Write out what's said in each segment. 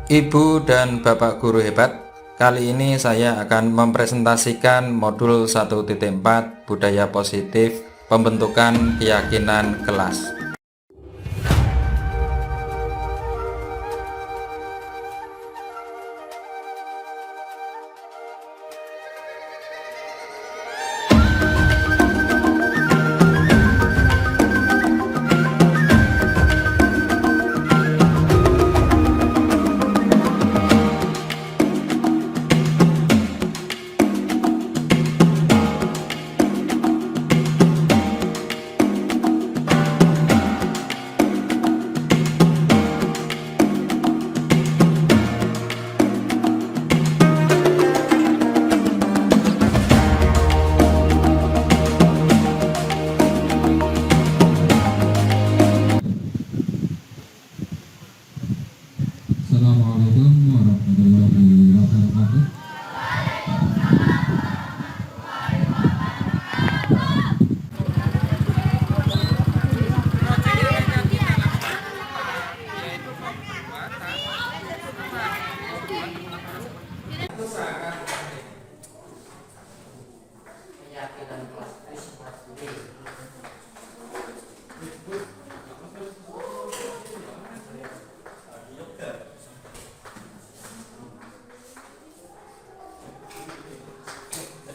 Ibu dan Bapak guru hebat, kali ini saya akan mempresentasikan modul 1.4 budaya positif pembentukan keyakinan kelas. Assalamualaikum warahmatullahi wabarakatuh.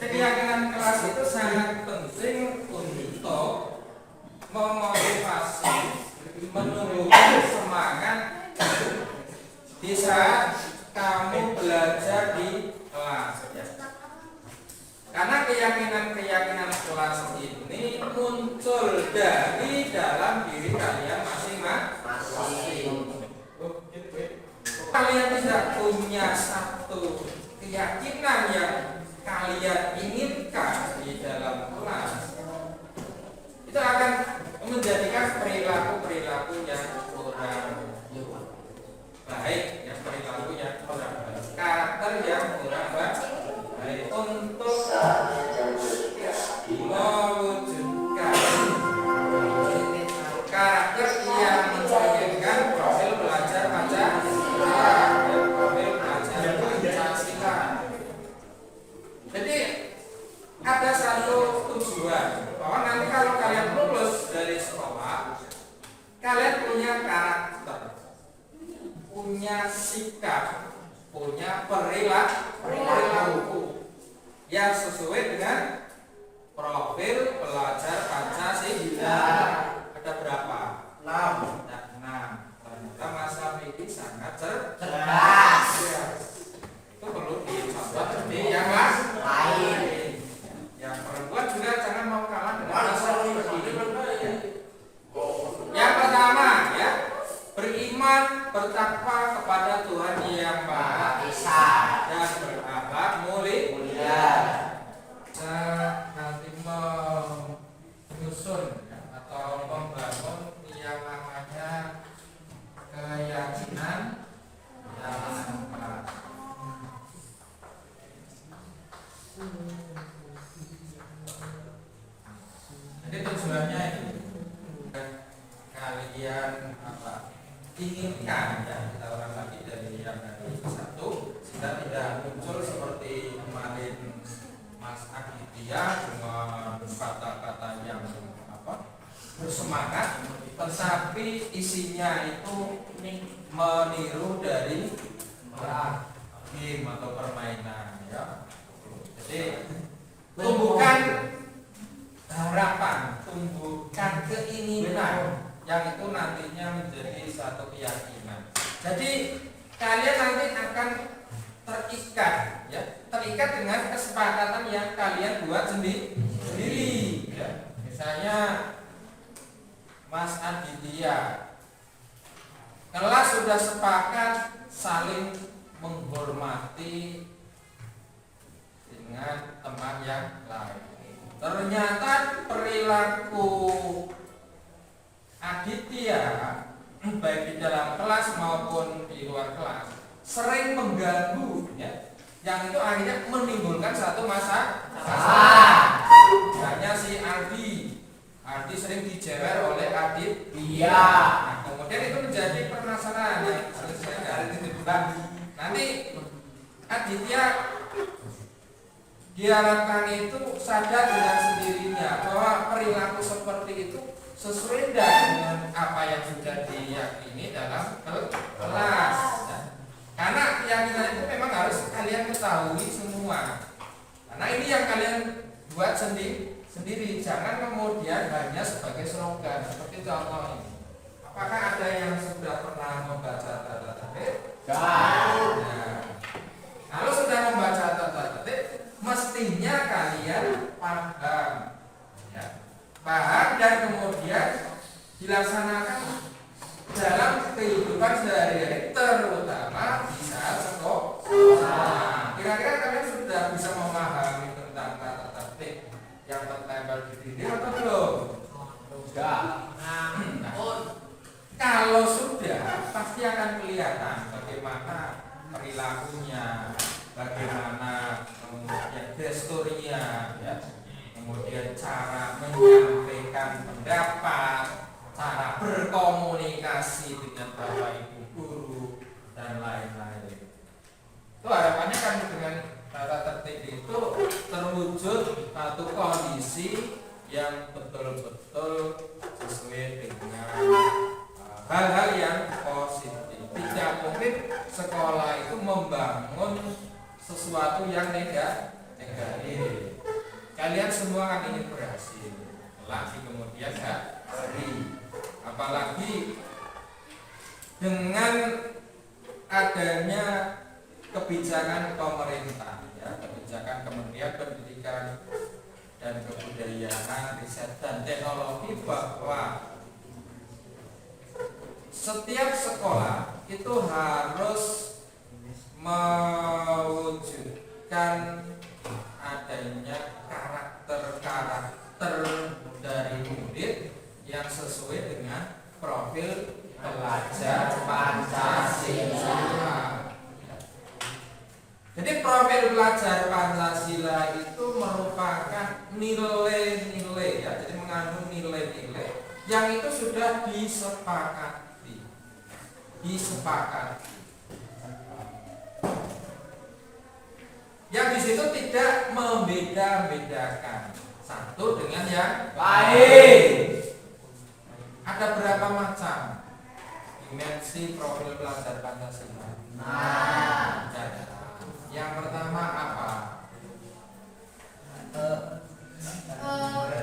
Keyakinan kelas itu sangat penting untuk memotivasi, menumbuhkan semangat di saat kamu belajar di kelas. Karena keyakinan-keyakinan kelas ini muncul dari dalam diri kalian masing-masing. Kalian tidak punya satu keyakinan yang kalian inginkan di dalam kelas, itu akan menjadikan perilaku-perilaku yang kurang baik, yang perilaku yang kurang baik, karakter yang kurang baik untuk mewujudkan karakter yang mencerminkan profil belajar Pancasila dan profil belajar Pancasila. Jadi ada satu tujuan bahwa nanti kalau kalian lulus dari sekolah, kalian punya karakter, punya sikap, punya perilaku yang sesuai dengan profil pelajar Pancasila. Ada berapa? 6. Ternyata Mas Afidi sangat cerdas. Itu perlu dicontoh seperti yang lain. Yang perempuan juga jangan mau kalah dengan Mas Afidi. Yang pertama ya, beriman, bertakwa kepada Tuhan Yang Maha Esa dan berakhlak mulia. Nanti menyusun atau membangun yang namanya keyakinan dalam kelas. Jadi tujuannya itu kalian inginkan ya, kita ulang lagi dari yang tadi satu, sehingga tidak muncul seperti kemarin Mas Aditya dengan kata-kata yang bersemangat, tetapi isinya itu meniru dari game atau permainan ya. Jadi tumbuhkan harapan, tumbuhkan keinginan yang itu nantinya menjadi satu keyakinan. Jadi kalian nanti akan terikat dengan kesepakatan yang kalian buat sendiri ya. Misalnya Mas Aditya, kelas sudah sepakat saling menghormati dengan teman yang lain. Ternyata perilaku Aditya baik di dalam kelas maupun di luar kelas sering mengganggu ya, yang itu akhirnya menimbulkan satu masalah. Hanya si Ardi sering dijewer oleh Aditya. Nah, kemudian itu menjadi permasalahan yang selesai dari nanti Aditya diharapkan itu sadar dengan sendirinya bahwa perilaku seperti itu sesuai dengan apa yang sudah diyakini dalam kelas. Karena keyakinan itu memang harus kalian ketahui semua. Karena ini yang kalian buat sendiri. Jangan kemudian hanya sebagai slogan. Seperti contoh ini. Apakah ada yang sudah pernah membaca tata tertib? Nah, kalau sudah membaca tata tertib, mestinya kalian paham, ya. Paham dan kemudian dilaksanakan dalam kehidupan sehari-hari, terutama di saat sekolah. Kira-kira kalian sudah bisa memahami tentang tata tertib yang tertempel di dinding atau belum? Sudah. Kalau sudah, pasti akan kelihatan bagaimana perilakunya, bagaimana kemudian gesturnya, ya. Kemudian cara menyampaikan pendapat, cara berkomunikasi dengan bapak ibu guru dan lain-lain. Itu harapannya kan dengan tata tertib itu terwujud satu kondisi yang betul-betul sesuai dengan hal-hal yang positif. Tidak mungkin sekolah itu membangun sesuatu yang negatif. Kalian semua kan ingin berhasil kelak di kemudian hari. Apalagi dengan adanya kebijakan pemerintah, ya, kebijakan Kementerian Pendidikan dan Kebudayaan, Riset dan Teknologi, bahwa setiap sekolah itu harus mewujudkan adanya karakter dari murid yang sesuai dengan profil pelajar Pancasila. Jadi profil pelajar Pancasila itu merupakan nilai-nilai, ya, jadi mengandung nilai-nilai yang itu sudah disepakati. Yang di situ tidak membeda-bedakan satu dengan yang lain. Ada berapa macam dimensi profil pelajar Pancasila? Nah, yang pertama apa?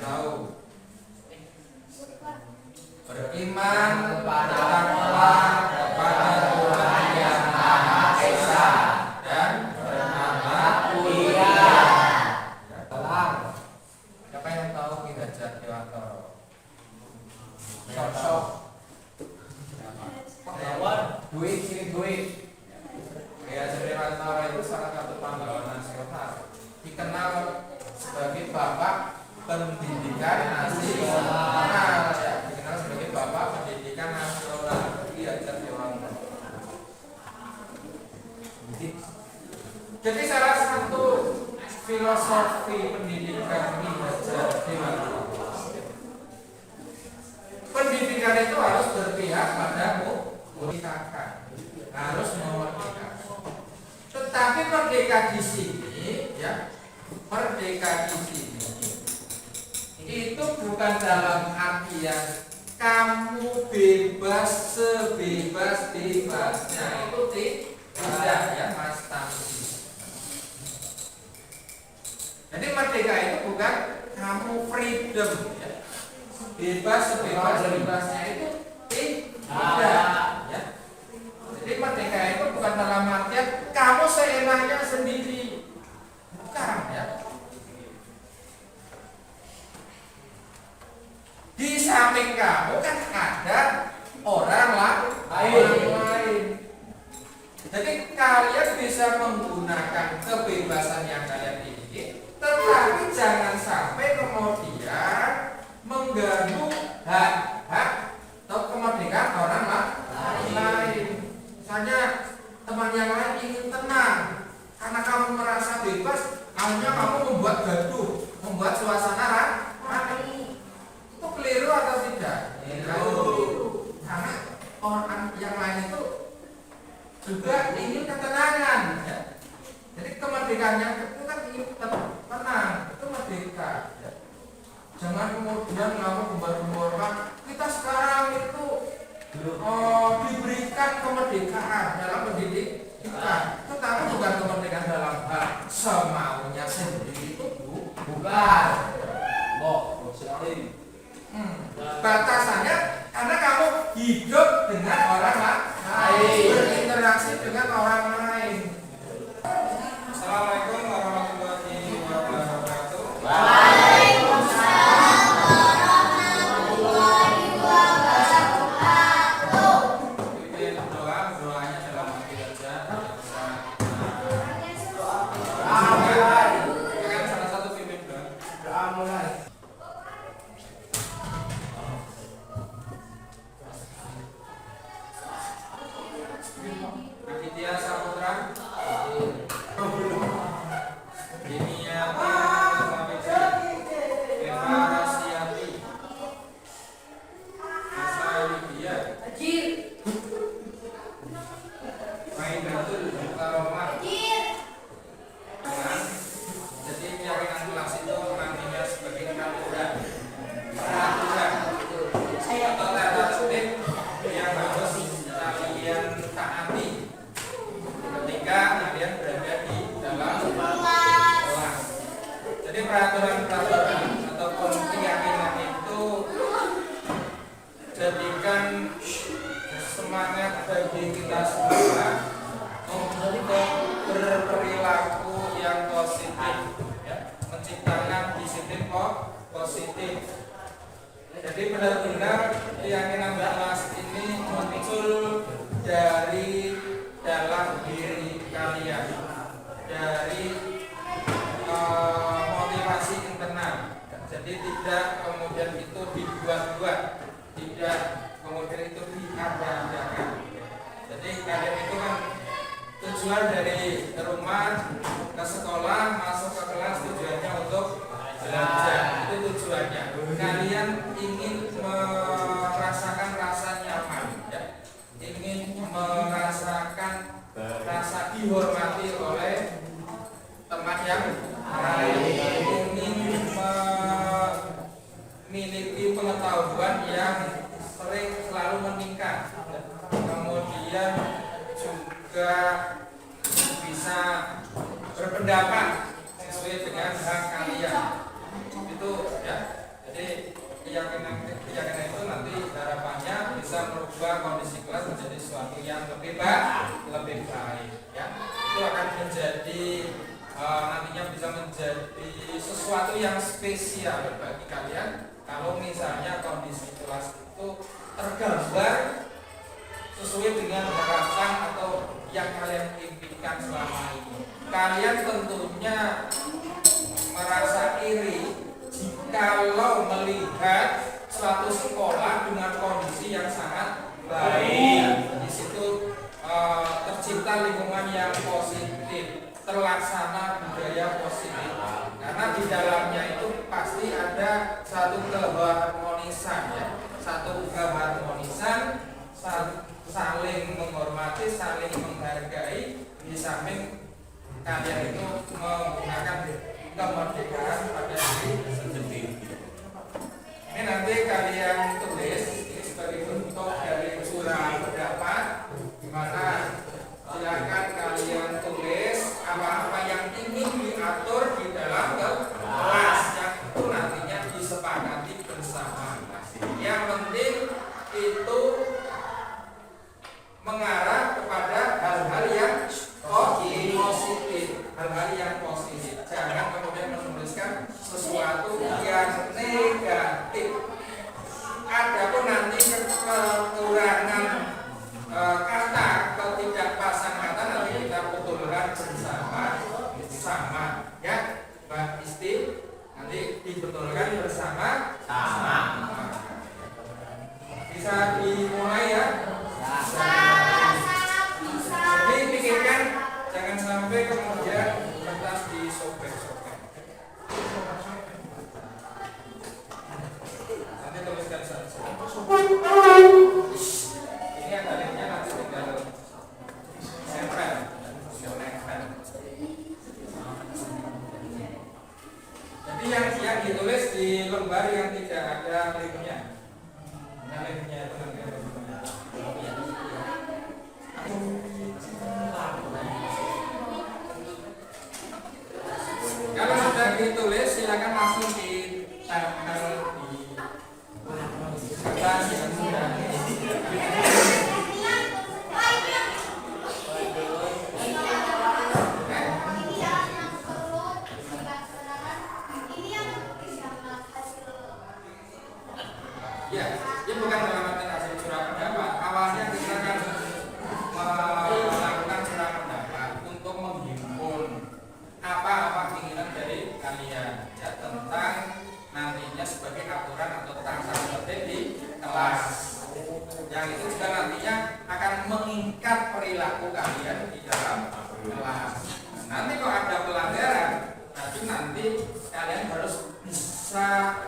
Tahu? Beriman bertakwa kepada Tuhan Yang Maha Esa dan berakhlak mulia. Siapa yang tahu Ki Hajat Dewantoro? Sosok pahlawan duit sini duit. Ki Hajat Dewantoro itu salah satu pahlawan nasional, dikenal sebagai bapak pendidikan nasional, ya, dikenal sebagai bapak pendidikan nasional, Ki Hajat Dewantoro. Jadi salah satu filosofi pendidikan Ki Hajat Dewantoro, pendidikan itu harus berpihak pada memerdekakan, harus memerdekakan. Tetapi merdeka di sini, ya, merdeka di sini itu bukan dalam artian kamu bebas sebebas-bebasnya, itu tidak, ya Mas Tamsi. Jadi merdeka itu bukan kamu freedom, ya, bebas sebebas-bebasnya, itu tidak, ya. Jadi merdeka itu bukan dalam artian kamu seenaknya sendiri, bukan, ya. Di samping kamu kan ada orang lain. Jadi kalian bisa menggunakan kebebasan yang kalian miliki, tetapi jangan sampai kemudian mengganggu hak-hak atau kemerdekaan orang lain. Misalnya teman yang lain ingin tenang, karena kamu merasa bebas, akhirnya kamu membuat gaduh, membuat suasana ramai. Itu keliru atau tidak? Keliru. Karena orang yang lain itu juga ingin ketenangan ya. Jadi kemerdekaan yang itu kan ingin tenang, itu merdeka ya. Jangan kemudian kamu gembar-gemborkan kita sekarang itu diberikan kemerdekaan dalam pendidikan. Itu tapi bukan kemerdekaan dalam hal semaunya sendiri, itu bukan. Batasannya karena kamu hidup dengan orang lain, berinteraksi dengan orang lain. Assalamualaikum warahmatullahi wabarakatuh. Waalaikumsalam warahmatullahi wabarakatuh. Pimpin doanya dalam hati saja. Kan salah satu pimpin doa mulai. Aditya Saputra, Diniati Samiji, Eva Rasiati, Asa Lydia, Maidatul Karomah. Jadi keyakinan kelas itu nantinya sebagai peraturan atau tata tertib yang harus kalian taati ketika kalian berada di dalam kelas. Jadi peraturan-peraturan ataupun keyakinan itu jadikan semangat bagi kita semua untuk berperilaku yang positif ya, menciptakan disiplin positif. Jadi benar-benar keyakinan kelas ini muncul dari dalam diri kalian, dari motivasi internal. Jadi tidak kemudian itu dibuat-buat, tidak kemudian itu diada-adakan. Jadi kalian itu kan tujuan dari rumah ke sekolah, masuk ke kelas tujuannya untuk belajar. Itu tujuannya. Kalian ingin merasakan rasa nyaman ya. Ingin merasakan rasa dihormati oleh teman yang lain, ingin memiliki pengetahuan yang sering selalu meningkat, kemudian juga bisa berpendapat sesuai dengan hak kalian. Itu ya. Jadi keyakinan itu nanti harapannya bisa merubah kondisi kelas menjadi sesuatu yang lebih baik ya. Itu akan menjadi nantinya bisa menjadi sesuatu yang spesial bagi kalian kalau misalnya kondisi kelas itu tergambar sesuai dengan harapan atau yang kalian impikan selama ini. Kalian tentunya merasa iri jikalau melihat suatu sekolah dengan kondisi yang sangat baik. Di situ tercipta lingkungan yang positif, terlaksana budaya positif. Karena di dalamnya itu pasti ada satu keharmonisan ya, satu keharmonisan, saling menghormati, saling menghargai. Di samping kalian itu menggunakan kemerdekaan pada diri sendiri. Ini nanti kalian tulis ini sebagai bentuk dari curah pendapat, di mana silakan kalian tulis apa-apa yang ingin diatur di dalam kelas yang itu nantinya disepakati bersama. Yang penting itu mengarah kepada hal-hal yang positif, hal-hal yang positif. Jangan kemudian menuliskan sesuatu yang negatif. Adapun nanti kekurangan kata, ketidakpasan kata nanti kita betulkan bersama, ya, Mbak Isti. Nanti dibetulkan bersama. Bisa dimulai ya. Jadi pikirkan, jangan sampai kemudian kertas disobek-sobek. Nanti tuliskan saja. Ini ada linknya, nanti tinggal silakan langsung ditempel di kertas yang sudah. Ya, ini bukan dalam arti hasil curah pendapat. Awalnya kita akan melakukan curah pendapat untuk menghimpun apa keinginan dari kalian ya, tentang nantinya sebagai aturan atau tata tertib di kelas. Yang itu juga nantinya akan mengikat perilaku kalian di dalam kelas. Nah, nanti kalau ada pelanggaran, nanti kalian harus bisa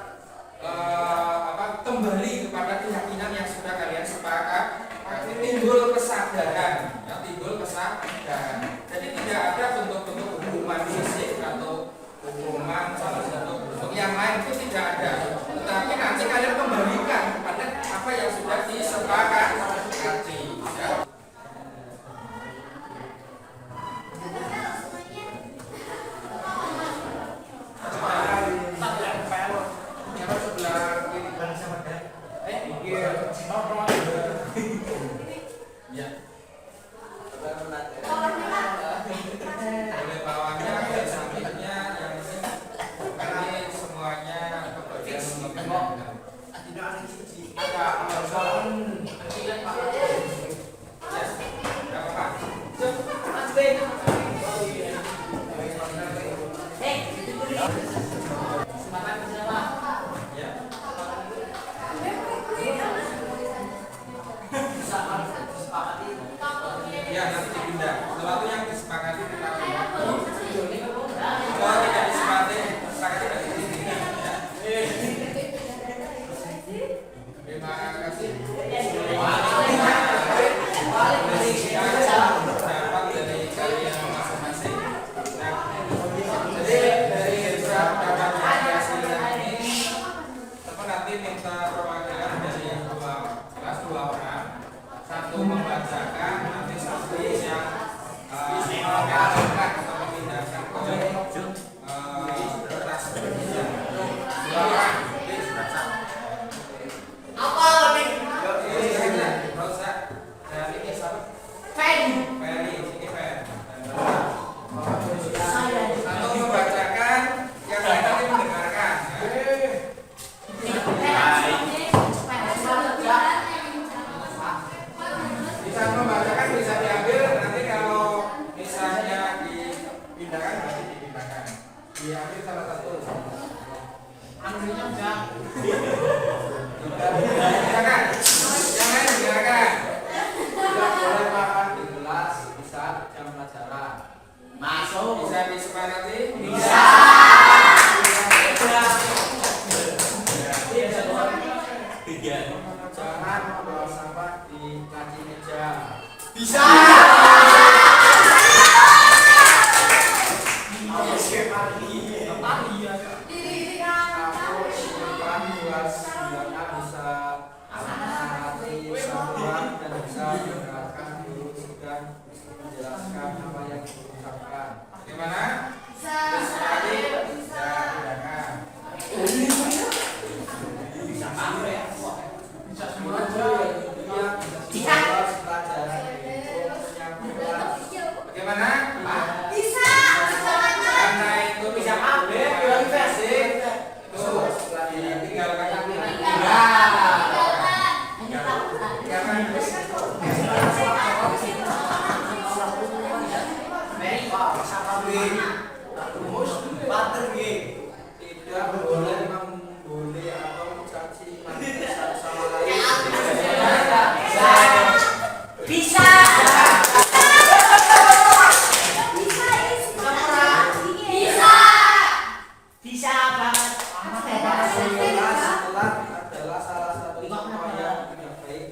kembali kepada keyakinan yang sudah kalian sepakat. Timbul kesadaran, ya, timbul kesadaran. Jadi tidak ada bentuk-bentuk hukuman fisik atau hukuman salah satu bentuk yang lain, itu tidak ada. Tetapi nanti kalian kembalikan kepada apa yang sudah disepakati. Ya. Ya. Oleh bawahnya, oleh sampingnya, yang ini semuanya kebagian mengenai. Ya, nanti dipindah. Sesuatu yang disepakati tetap kalau tidak disepakati tidak dipindah. Ya. Terima kasih. Dapat dari kalian masing-masing. Nah, jadi dari dapat hasil ini, teman nanti minta perwakilan dari kelas 2 orang. Satu membacakan, nanti satu yang mengalihkan atau memindahkan ke kertas berikutnya. 2 orang, jadi sudah sama. Apa nih? Rosa, dan ini siapa? Ferry, ini Ferry. Satu membacakan, yang lain nanti mendengarkan. Bisa membacakan, bisa diambil, nanti kalau misalnya dipindahkan berarti dipindahkan. Diambil salah satu. Ambilnya enggak. Silakan. Yang lain dengarkan. Tidak boleh makan di kelas di saat jam pelajaran. Masuk. Bisa disepakati? Bisa. Jangan membawa sampah di laci meja. Bisa. Aku simpan buat biarnya bisa menghayati saluran dan bisa mendengarkan guru sudah menjelaskan apa yang diucapkan. Bagaimana? Bisa. Sekali. Bisa. Silakan. Bisa apa ya? Bisa semua aja. Bisa pelajaran itu menyambung. Bagaimana? Bisa. Karena itu bisa update, bilang basic. Itu tinggalkan lagi. Tidak boleh membuli atau mencaci sama lain. Bisa. Bisa banget. Setelah adalah salah satu contoh yang tidak baik.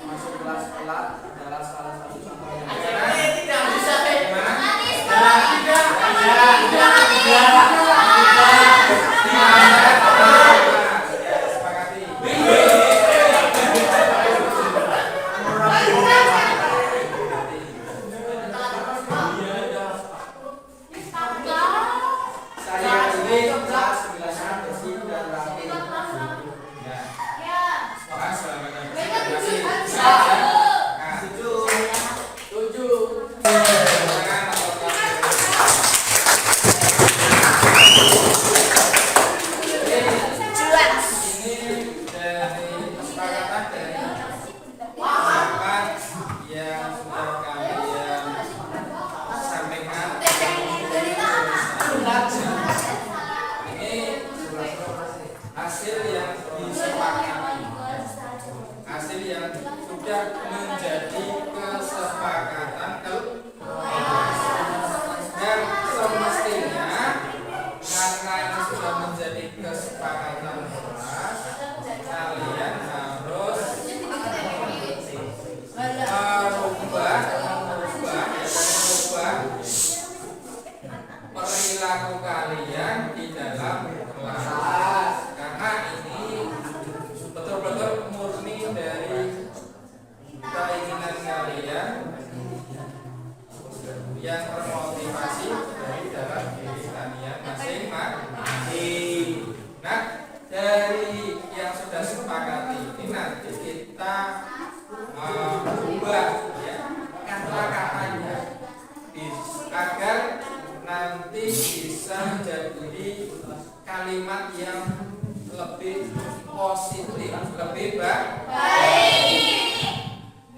Masuk kelas telat adalah salah satu contoh yang tidak bisa. Ini hasil yang disepakati, hasil yang sudah menjadi kesepakatan dan semestinya karena ini sudah menjadi kesepakatan kelas, kalian harus merubah perilaku kalian di dalam kelas, karena ini betul-betul murni dari keinginan kalian yang termotivasi dari dalam diri kalian masing-masing. Nah, dari yang sudah sepakati ini nanti kita ubah ya kata-katanya agar nanti bisa menjadi kalimat yang lebih positif, lebih baik.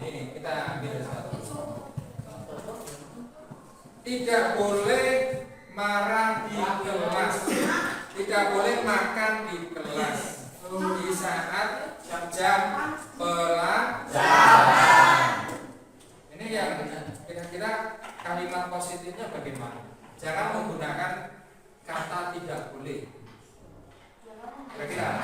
Ini kita ambil satu. Tidak boleh marah di kelas, tidak boleh makan di kelas di saat jam pelajaran. Ini yang kira-kira kalimat positifnya bagaimana? Jangan menggunakan kata tidak boleh. Kira-kira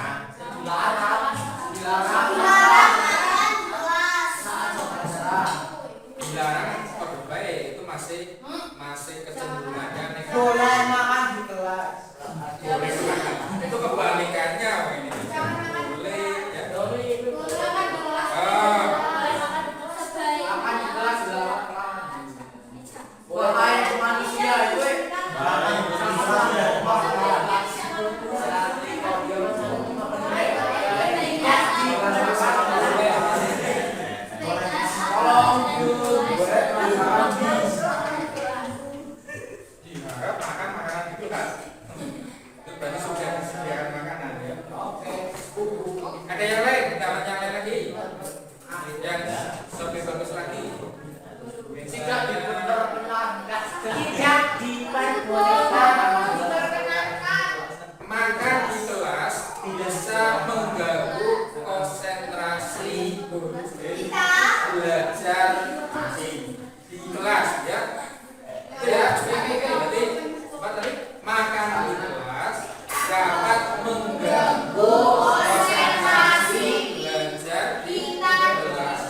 dilarang pada baik itu masih kecenderungannya negatif. Boleh makan di kelas. Boleh makan. Itu kebalikannya ini. Boleh ya. Makan di kelas dilarang. Wahai manusia itu. Makan makanan itu kan. Itu berarti sudah disediakan makanan ya. Oke. Ada yang lain? Dapat yang lain lagi? Yang lebih bagus lagi. Tidak diperbolehkan. Makan di kelas bisa mengganggu konsentrasi belajar di kelas ya. Ya, berarti apa tadi? Makan di kelas dapat mengganggu konsentrasi belajar di kelas.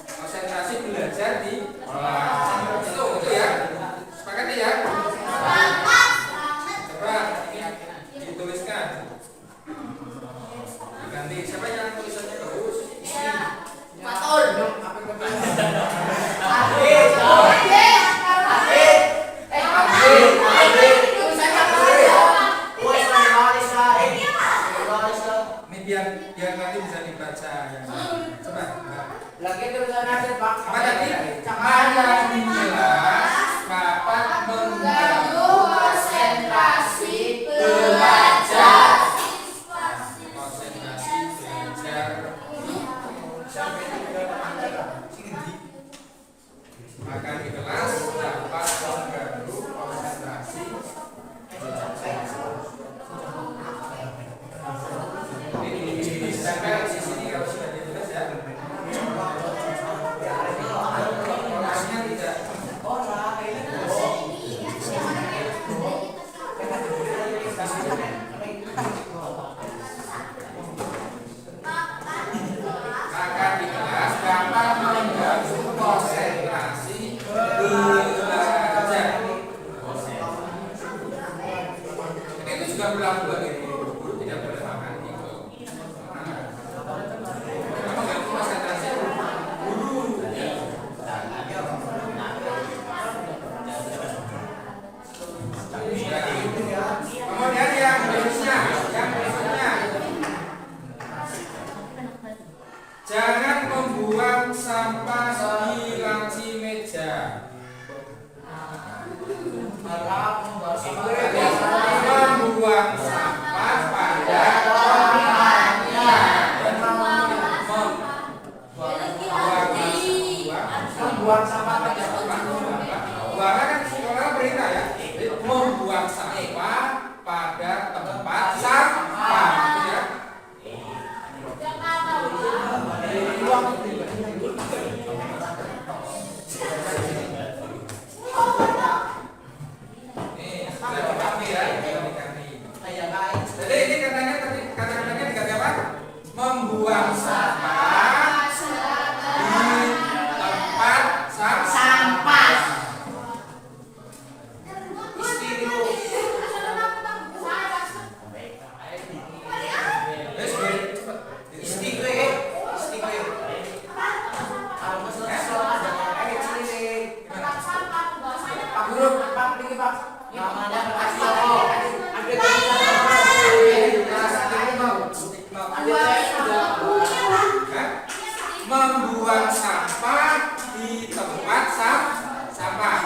Konsentrasi belajar di kelas. Itu ya. Sepakat ya? Coba ini dituliskan. Ganti siapa yang tulisannya bagus? Ini biar nanti bisa dibaca ya. Coba. Lagi tulisan ada Pak. Apa tadi? Makan di kelas dapat mengganggu konsentrasi belajar. Konsentrasi belajar. Makan di kelas dapat mengganggu konsentrasi ini sedangkan di sini kalau sudah ditulis ya. Orangnya tidak. Makan di kelas dapat mengganggu konsentrasi belajar. Itu juga berlaku bagi guru tidak boleh makan di kelas. Mengganggu konsentrasi guru. Kemudian yang berikutnya, jangan membuang sampah di laci meja. Membuang sampah pada tempatnya. Membuang sampah pada tempatnya. Buang kan sekolah berita ya. membuang sampah pada tempat sampah, gitu ya. Nih, sudah diganti ya, sudah diganti. Jadi ini kata-katanya diganti apa? Membuang sampah di tempat sampah. Membuang sampah di tempat sampah.